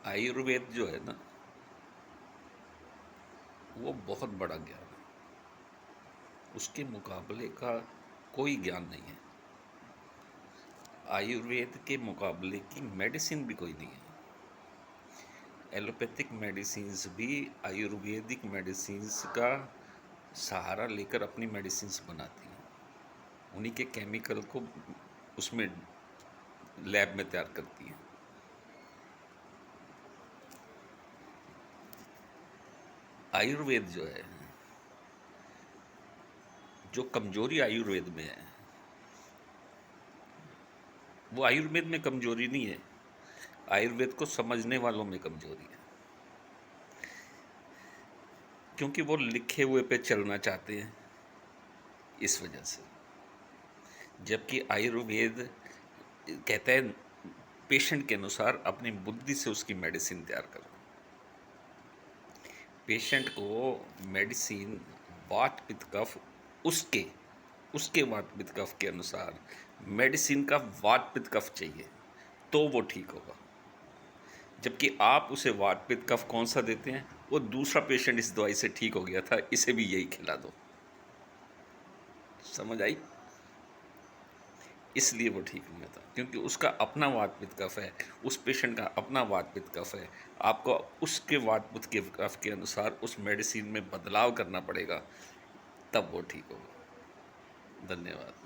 आयुर्वेद जो है ना, वो बहुत बड़ा ज्ञान है। उसके मुकाबले का कोई ज्ञान नहीं है। आयुर्वेद के मुकाबले की मेडिसिन भी कोई नहीं है। एलोपैथिक मेडिसिन्स भी आयुर्वेदिक मेडिसिन्स का सहारा लेकर अपनी मेडिसिन्स बनाती हैं। उन्हीं के केमिकल को उसमें लैब में तैयार करती हैं। आयुर्वेद जो है, जो कमजोरी आयुर्वेद में है, वो आयुर्वेद में कमजोरी नहीं है, आयुर्वेद को समझने वालों में कमजोरी है। क्योंकि वो लिखे हुए पे चलना चाहते हैं, इस वजह से। जबकि आयुर्वेद कहता है पेशेंट के अनुसार अपनी बुद्धि से उसकी मेडिसिन तैयार करो। पेशेंट को मेडिसिन वात पित्त कफ उसके उसके वात पित्त कफ के अनुसार मेडिसिन का वात पित्त कफ चाहिए, तो वो ठीक होगा। जबकि आप उसे वात पित्त कफ कौन सा देते हैं, वो दूसरा पेशेंट इस दवाई से ठीक हो गया था, इसे भी यही खिला दो। समझ आई? इसलिए वो ठीक नहीं होता, क्योंकि उसका अपना वात पित्त कफ है, उस पेशेंट का अपना वात पित्त कफ है। आपको उसके वात पित्त के कफ के अनुसार उस मेडिसिन में बदलाव करना पड़ेगा, तब वो ठीक होगा। धन्यवाद।